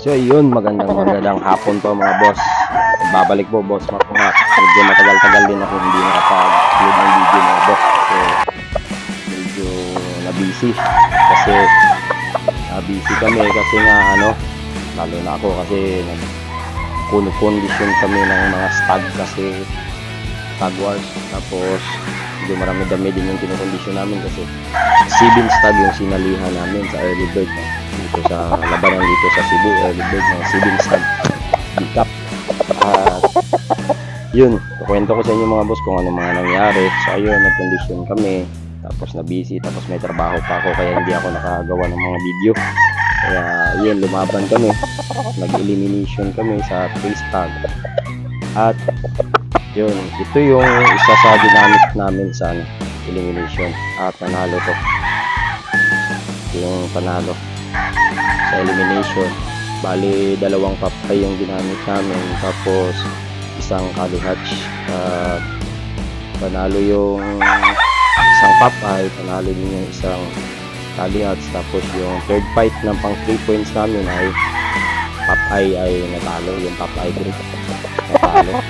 So yun, magandang hapon po mga boss. Babalik po boss Mark nga. Medyo matagal-tagal din ako hindi nakapag-upload ng video mga boss. So medyo na-busy. Kasi busy kami kasi nga lalo na ako kasi nag-condition kami ng mga stag kasi stag wars. Tapos medyo marami dami din yung kinukondisyon namin kasi 7 stag yung sinalihan namin sa early bird dito sa labanan dito sa Cebu, early bird ng 7 stag bigkap. At yun, kukwento ko sa inyo mga boss kung ano mga nangyari. So ayun, nag-condition kami, tapos na busy, tapos may trabaho pa ako kaya hindi ako nakagawa ng mga video. Kaya yun, lumaban kami, nag-elimination kami sa 3 stag. At yun, ito yung isa sa ginamit namin sa elimination. At panalo to. Ito yung panalo sa elimination. Bali, 2 papay yung ginamit namin. Tapos, isang kalihatch. Panalo yung isang papay. Panalo din yung isang kalihatch. Tapos, yung third fight ng pang 3 points namin ay papay ay natalo. Yung papay group natalo.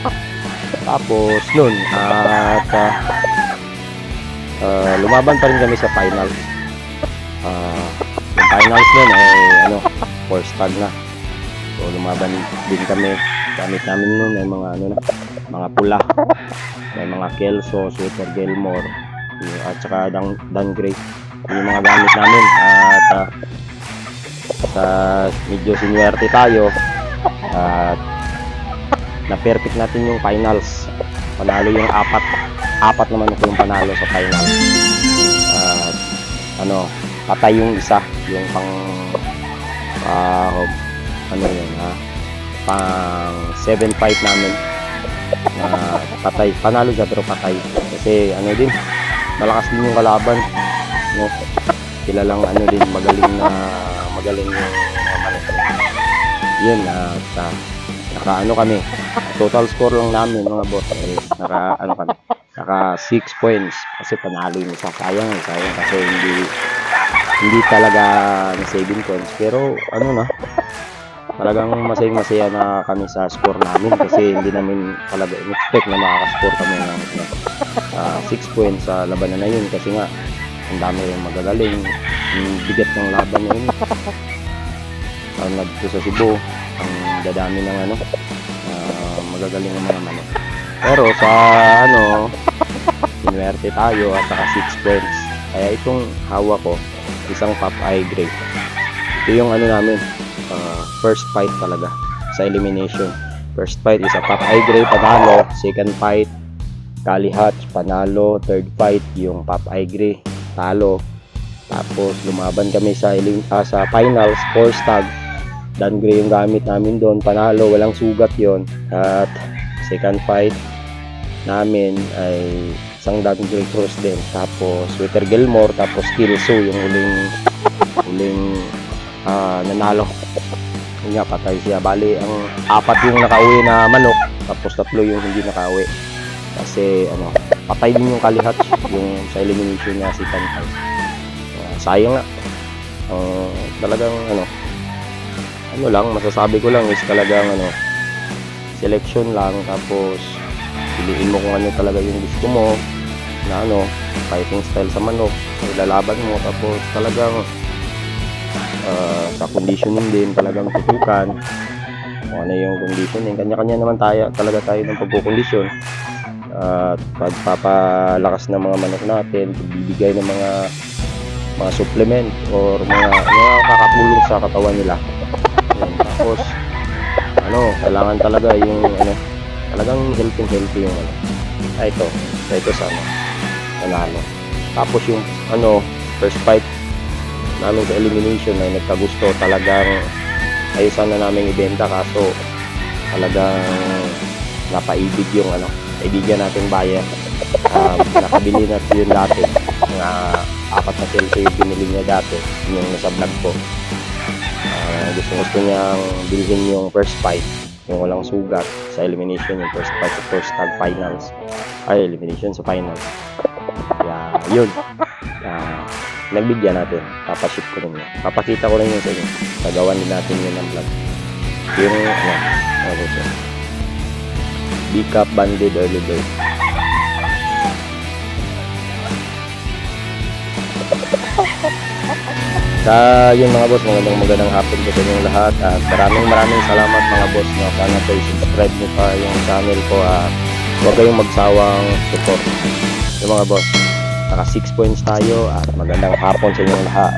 Tapos nun at lumaban pa rin kami sa finals. Yung finals nun ay 4 stag na. So lumaban din kami. Gamit namin nun ay mga mga pula. May mga Kelso, Sweater Gilmore, at saka Dan Gray. Yung mga gamit namin at sa medyo sinuwerte tayo at na-perfect natin yung finals. Panalo yung apat naman ako yung panalo sa finals. Patay yung isa, yung pang pang 7 fight namin. Patay, panalo siya pero patay. Kasi din, malakas din yung kalaban. Sila lang din, magaling yung yun at kami. Total score lang namin mga boss ay naka 6 points kasi panalo yung isa. Sayang kasi hindi talaga na 7 points pero talagang masaya na kami sa score namin kasi hindi namin talaga expect na makaka-score kami ng 6 points sa labanan na yun kasi nga ang dami yung magagaling, yung bigat ng laban na yun. Nandito sa Cebu ang dadami ng magagaling ng mga manok. Pero sa sinuwerte tayo at saka 6 points. Kaya itong hawak ko, isang Popeye Gray. Ito yung namin, first fight talaga sa elimination. First fight is a Popeye Gray, panalo. Second fight, Kalihatch, panalo. Third fight, yung Popeye Gray, talo. Tapos lumaban kami sa finals, 4 stag. Dan Gray yung gamit namin doon, panalo, walang sugat yon. At second fight namin ay isang Dan Gray cross din. Tapos Sweater Gilmore, tapos Kelso yung huling nanalo. Yun nga, patay siya. Bali, ang 4 yung nakauwi na manok, tapos 3 yung hindi nakauwi. Kasi patay din yung Kalihatch, yung sa elimination niya second fight. Sayang nga. Talagang lang, masasabi ko lang is talagang selection lang, tapos piliin mo kung ano talaga yung gusto mo na fighting style sa manok, ilalaban mo, tapos talagang sa conditioning din talagang tutukan kung ano yung conditioning. Kanya-kanya naman talaga tayo ng pagkukondisyon at pagpapalakas ng mga manok natin, bibigay ng mga supplement or mga kakakulong sa katawan nila. Tapos kailangan talaga yung talagang healthy yung ito sa panalo. Tapos yung first fight namin sa elimination ay nagkagusto, talagang ayusan na namin ibenta kaso talagang napaibig yung kaibigan natin buyer. Nakabili na yun dati nga 4 na Kelso yung binili niya dati, yung nasa vlog ko. Gusto niyang bilhin yung first fight, yung walang sugat sa elimination, yung first fight sa first tag finals ay elimination sa finals. Kaya yun, nagbigyan natin, papaship ko rin yun, papakita ko rin yun sa inyo, gagawan din natin yun ng vlog. Yung ano po siya. B-Cup Banded Early Bird. Yun mga boss, magandang hapon po sa inyong lahat at maraming salamat mga boss na sana po i-subscribe nyo pa yung channel ko at huwag kayong magsawang support. Yung mga boss, naka 6 points tayo at magandang hapon sa inyong lahat.